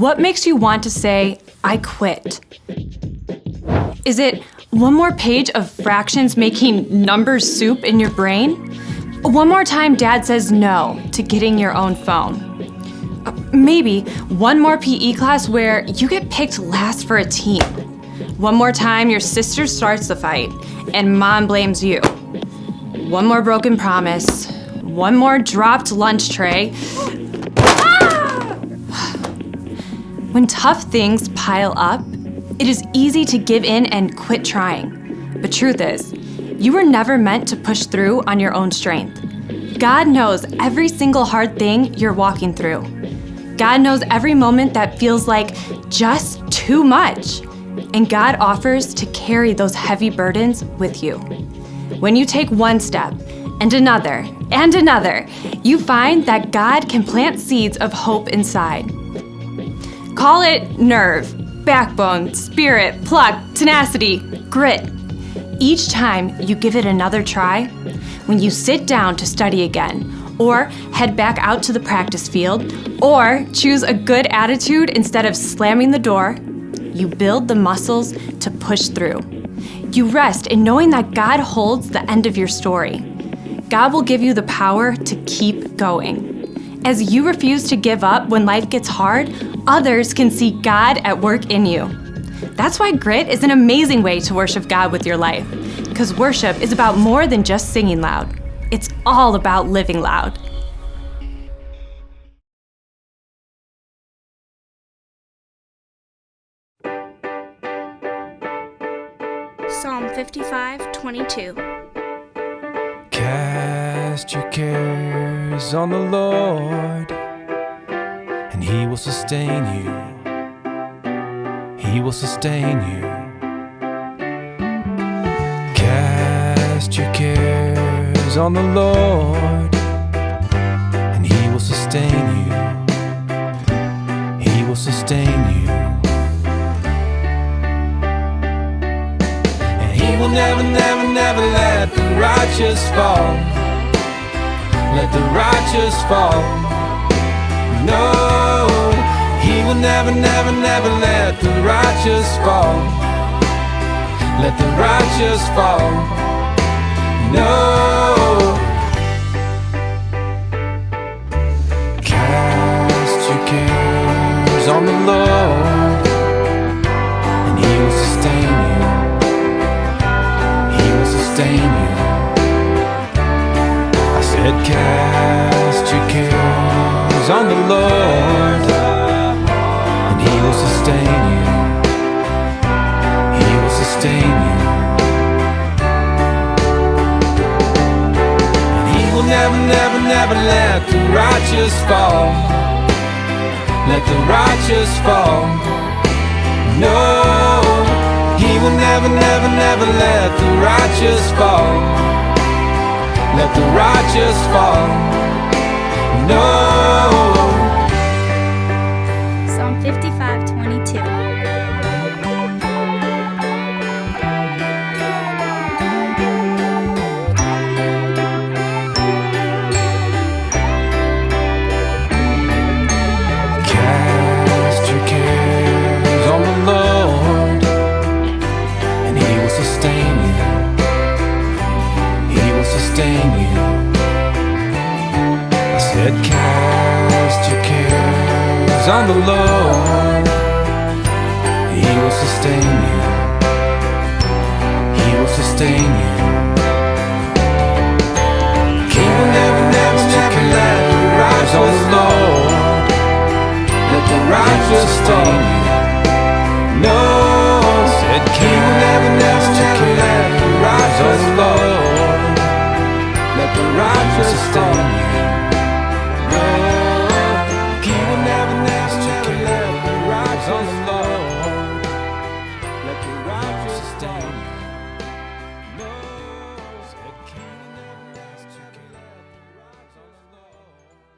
What makes you want to say, I quit? Is it one more page of fractions making numbers soup in your brain? One more time Dad says no to getting your own phone? Maybe one more PE class where you get picked last for a team. One more time your sister starts the fight and Mom blames you. One more broken promise. One more dropped lunch tray. When tough things pile up, it is easy to give in and quit trying. But truth is, you were never meant to push through on your own strength. God knows every single hard thing you're walking through. God knows every moment that feels like just too much. And God offers to carry those heavy burdens with you. When you take one step and another, you find that God can plant seeds of hope inside. Call it nerve, backbone, spirit, pluck, tenacity, grit. Each time you give it another try, when you sit down to study again, or head back out to the practice field, or choose a good attitude instead of slamming the door, you build the muscles to push through. You rest in knowing that God holds the end of your story. God will give you the power to keep going. As you refuse to give up when life gets hard, others can see God at work in you. That's why grit is an amazing way to worship God with your life, because worship is about more than just singing loud. It's all about living loud. Psalm 55:22. Cast your cares on the Lord, and He will sustain you. He will sustain you. Cast your cares on the Lord, and He will sustain you. He will sustain you. And He will never, never, never let the righteous fall. Let the righteous fall. No, He will never, never, never let the righteous fall. Let the righteous fall. No. Cast your cares on the Lord, and He will sustain you. He will sustain you. I said cast your cares on the Lord, and He will sustain you. He will sustain you. And He will never, never, never let the righteous fall. Let the righteous fall. No, He will never, never, never let the righteous fall. Let the righteous fall. No. Psalm 55:22. Cast your cares on the Lord, and He will sustain you. He will sustain you. I said cast your cares on the Lord, He will sustain you. He will sustain you. He will never, never, never let the righteous on the Lord. Let the righteous sustain you. No, said He will never, never, never let the righteous on the Lord. Let the righteous sustain you. No, He will never, never, never let the righteous on the Lord. Let the righteous sustain you. No, said He will never, never, never let the righteous on the Lord.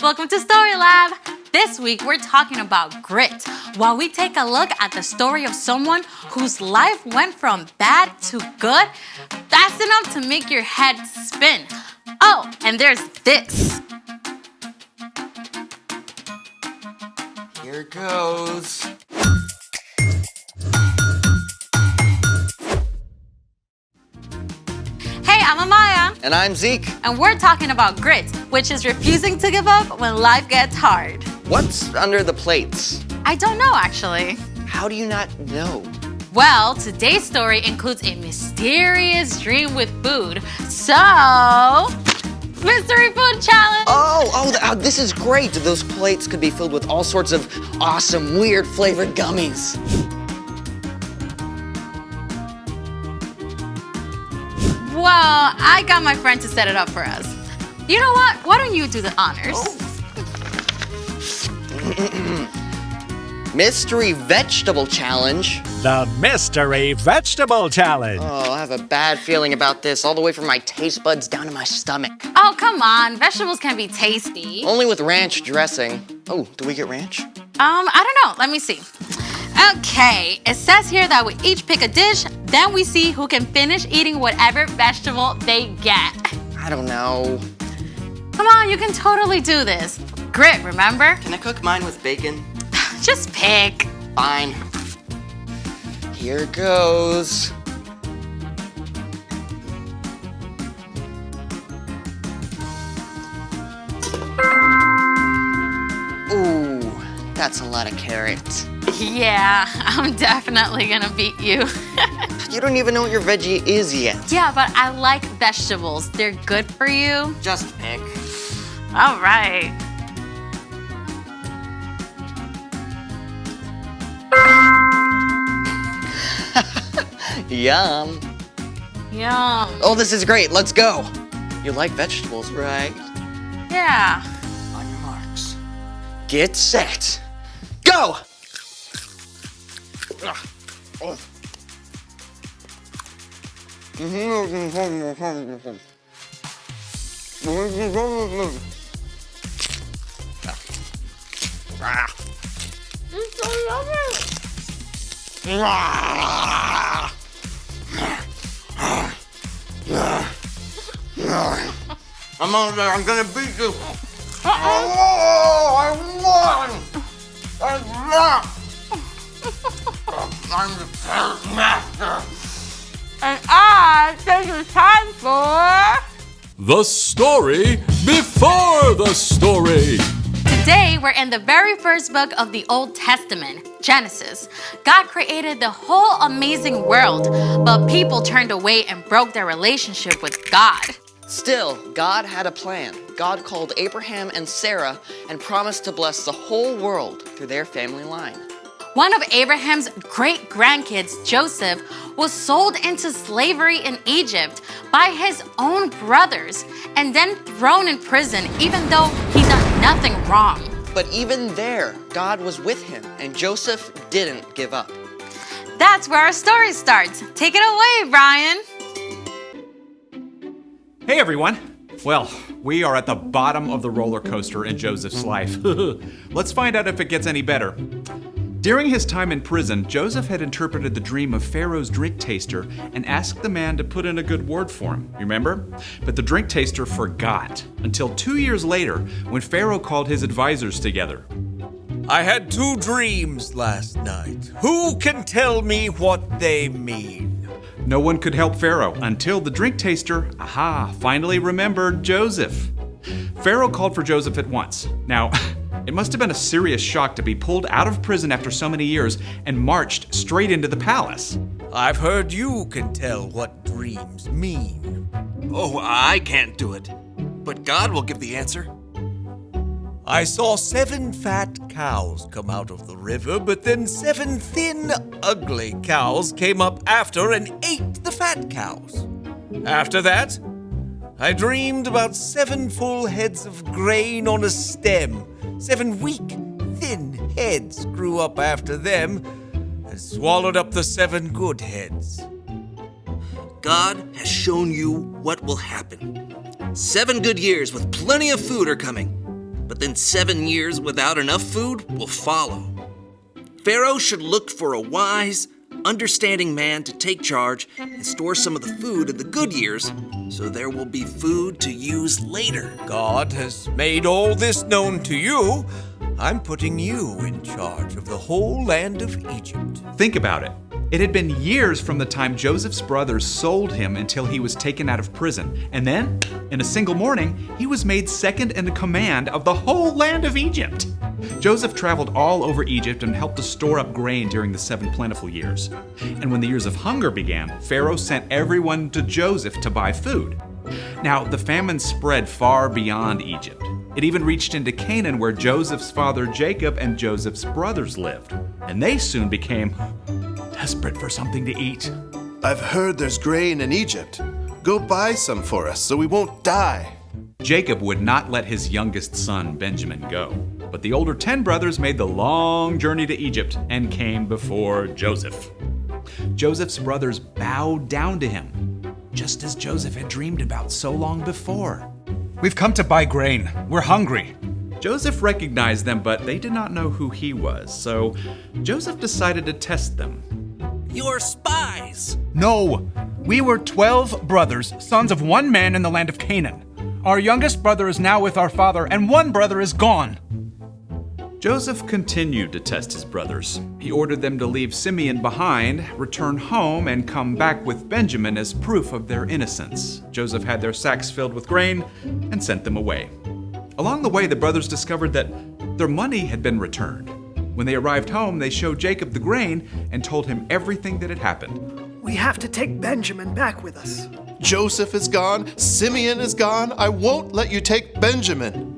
Welcome to Story Lab. This week we're talking about grit, while we take a look at the story of someone whose life went from bad to good, fast enough to make your head spin. Oh, and there's this. Here goes. Hey, I'm Amaya, And I'm Zeke. and we're talking about grit, which is refusing to give up when life gets hard. What's under the plates? I don't know, actually. How do you not know? Well, today's story includes a mysterious dream with food. So, mystery food challenge. This is great. Those plates could be filled with all sorts of awesome, weird flavored gummies. Well, I got my friend to set it up for us. You know what? Why don't you do the honors? Mystery vegetable challenge. The Mystery Vegetable Challenge. Oh, I have a bad feeling about this, all the way from my taste buds down to my stomach. Oh, come on. Vegetables can be tasty. Only with ranch dressing. Oh, do we get ranch? I don't know. Let me see. Okay, it says here that we each pick a dish, then we see who can finish eating whatever vegetable they get. I don't know. Come on, you can totally do this. Grit, remember? Can I cook mine with bacon? Just pick. Fine. Here goes. Ooh, that's a lot of carrots. Yeah, I'm definitely gonna beat you. You don't even know what your veggie is yet. Yeah, but I like vegetables. They're good for you. Just pick. All right. Yum. Yum. Oh, this is great. Let's go. You like vegetables, right? Yeah. On your marks. Get set. Go! I'm gonna beat you. Oh, I won! I'm the carrot master. And I think it's time for... The story before the story. Today, we're in the very first book of the Old Testament, Genesis. God created the whole amazing world, but people turned away and broke their relationship with God. Still, God had a plan. God called Abraham and Sarah and promised to bless the whole world through their family line. One of Abraham's great-grandkids, Joseph, was sold into slavery in Egypt by his own brothers and then thrown in prison even though he done nothing wrong. But even there, God was with him, and Joseph didn't give up. That's where our story starts. Take it away, Brian. Hey everyone! Well, we are at the bottom of the roller coaster in Joseph's life. Let's find out if it gets any better. During his time in prison, Joseph had interpreted the dream of Pharaoh's drink taster and asked the man to put in a good word for him, remember? But the drink taster forgot, until 2 years later when Pharaoh called his advisors together. I had 2 dreams last night. Who can tell me what they mean? No one could help Pharaoh until the drink taster, finally remembered Joseph. Pharaoh called for Joseph at once. Now, it must have been a serious shock to be pulled out of prison after so many years and marched straight into the palace. I've heard you can tell what dreams mean. Oh, I can't do it. But God will give the answer. I saw 7 fat cows come out of the river, but then 7 thin, ugly cows came up after and ate the fat cows. After that, I dreamed about 7 full heads of grain on a stem. 7 weak, thin heads grew up after them and swallowed up the 7 good heads. God has shown you what will happen. 7 good years with plenty of food are coming. but then 7 years without enough food will follow. Pharaoh should look for a wise, understanding man to take charge and store some of the food in the good years so there will be food to use later. God has made all this known to you. I'm putting you in charge of the whole land of Egypt. Think about it. It had been years from the time Joseph's brothers sold him until he was taken out of prison. And then, in a single morning, he was made second in command of the whole land of Egypt. Joseph traveled all over Egypt and helped to store up grain during the 7 plentiful years. And when the years of hunger began, Pharaoh sent everyone to Joseph to buy food. Now, the famine spread far beyond Egypt. It even reached into Canaan, where Joseph's father Jacob and Joseph's brothers lived. And they soon became desperate for something to eat. I've heard there's grain in Egypt. Go buy some for us so we won't die. Jacob would not let his youngest son, Benjamin, go. But the older 10 brothers made the long journey to Egypt and came before Joseph. Joseph's brothers bowed down to him, just as Joseph had dreamed about so long before. We've come to buy grain. We're hungry. Joseph recognized them, but they did not know who he was, so Joseph decided to test them. You're spies! No, we were 12 brothers, sons of one man in the land of Canaan. Our youngest brother is now with our father, and one brother is gone. Joseph continued to test his brothers. He ordered them to leave Simeon behind, return home, and come back with Benjamin as proof of their innocence. Joseph had their sacks filled with grain and sent them away. Along the way, the brothers discovered that their money had been returned. When they arrived home, they showed Jacob the grain and told him everything that had happened. We have to take Benjamin back with us. Joseph is gone. Simeon is gone. I won't let you take Benjamin.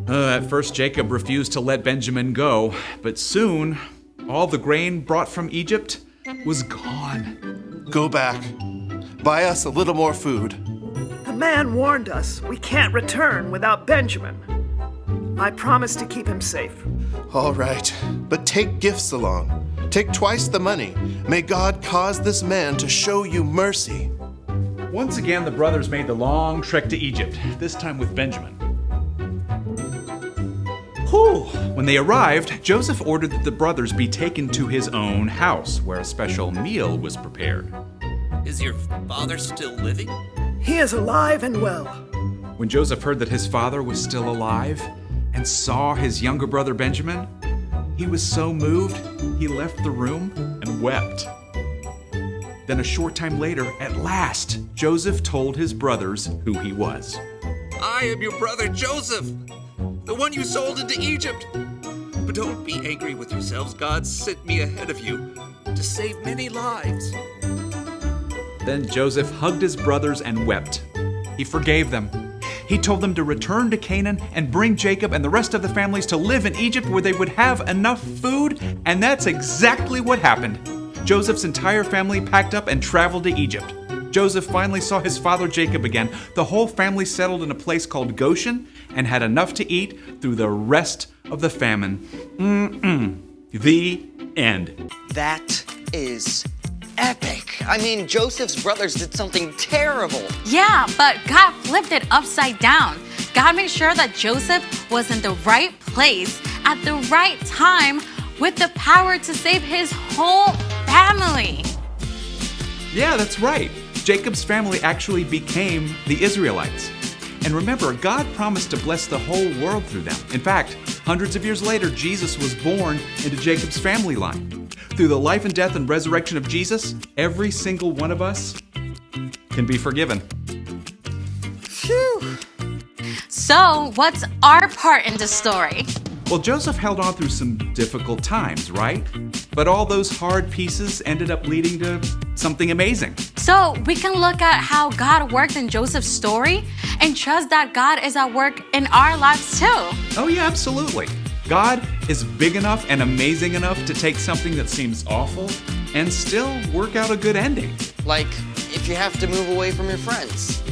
At first, Jacob refused to let Benjamin go, but soon, all the grain brought from Egypt was gone. Go back. Buy us a little more food. The man warned us we can't return without Benjamin. I promise to keep him safe. All right, but take gifts along. Take twice the money. May God cause this man to show you mercy. Once again, the brothers made the long trek to Egypt, this time with Benjamin. When they arrived, Joseph ordered that the brothers be taken to his own house, where a special meal was prepared. Is your father still living? He is alive and well. When Joseph heard that his father was still alive and saw his younger brother Benjamin, he was so moved, he left the room and wept. Then a short time later, at last, Joseph told his brothers who he was. I am your brother Joseph, the one you sold into Egypt. But don't be angry with yourselves. God sent me ahead of you to save many lives. Then Joseph hugged his brothers and wept. He forgave them. He told them to return to Canaan and bring Jacob and the rest of the families to live in Egypt, where they would have enough food, and that's exactly what happened. Joseph's entire family packed up and traveled to Egypt. Joseph finally saw his father Jacob again. The whole family settled in a place called Goshen and had enough to eat through the rest of the famine. The end. That is epic. I mean, Joseph's brothers did something terrible. Yeah, but God flipped it upside down. God made sure that Joseph was in the right place at the right time with the power to save his whole family. Yeah, that's right. Jacob's family actually became the Israelites. And remember, God promised to bless the whole world through them. In fact, hundreds of years later, Jesus was born into Jacob's family line. Through the life and death and resurrection of Jesus, every single one of us can be forgiven. Phew. So, what's our part in the story? Well, Joseph held on through some difficult times, right? But all those hard pieces ended up leading to something amazing. So, we can look at how God worked in Joseph's story and trust that God is at work in our lives too. Oh yeah, absolutely. God is big enough and amazing enough to take something that seems awful and still work out a good ending. Like if you have to move away from your friends.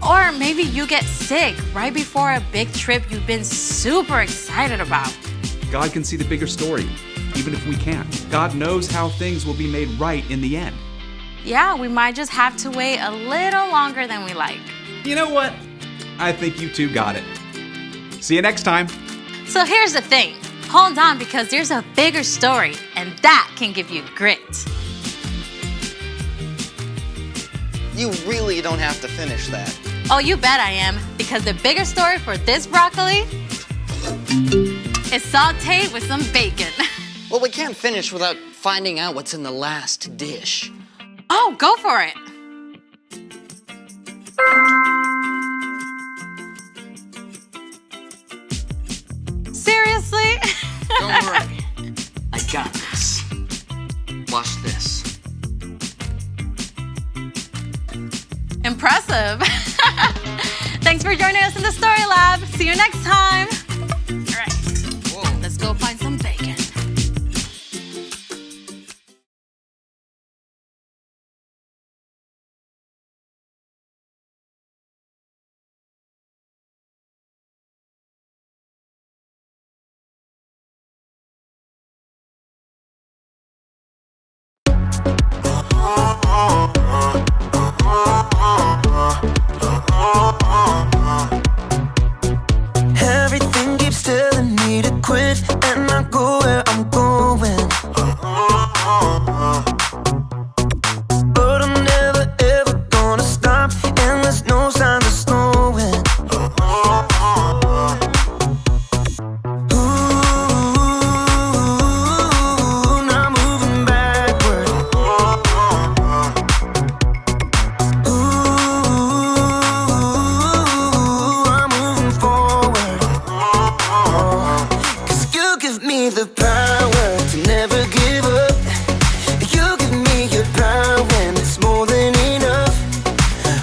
Or maybe you get sick right before a big trip you've been super excited about. God can see the bigger story, even if we can't. God knows how things will be made right in the end. Yeah, we might just have to wait a little longer than we like. You know what? I think you two got it. See you next time. So here's the thing. Hold on, because there's a bigger story, and that can give you grit. You really don't have to finish that. Oh, you bet I am, because the bigger story for this broccoli is sauteed with some bacon. Well, we can't finish without finding out what's in the last dish. Oh, go for it. Seriously? Don't worry. I got this. Watch this. Impressive. Thanks for joining us in the Story Lab. See you next time. All right. Whoa. Let's go find some bacon. Everything keeps telling me to quit and not go where I'm going. But I'm never ever gonna stop, and there's no sign of slowing. Ooh, now moving backward. Ooh, I'm moving forward. 'Cause you give me the power to never give up. You give me your power when it's more than enough.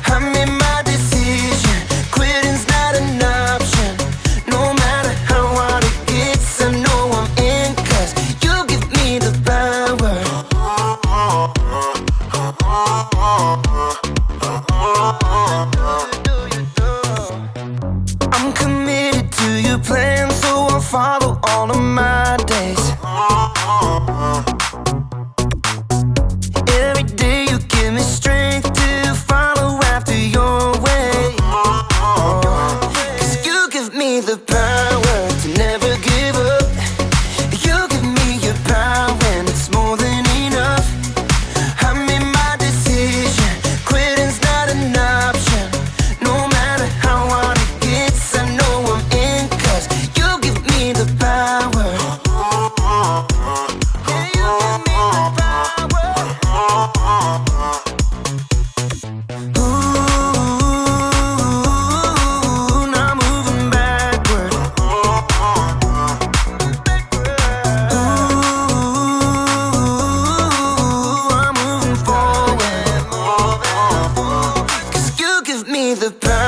I made my decision, quitting's not an option. No matter how hard it gets, I know I'm in, 'cause you give me the power. I'm committed to your plan, so I'll follow all of my days. Every day you give me strength to follow after your way. 'Cause you give me the power to never give up. You give me your power when it's more than enough. I made my decision, quitting's not an option. No matter how hard it gets, I know I'm in, 'cause you give me the power. Yeah, you give me the power. Ooh, now moving backward. Ooh, I'm moving forward. 'Cause you give me the power.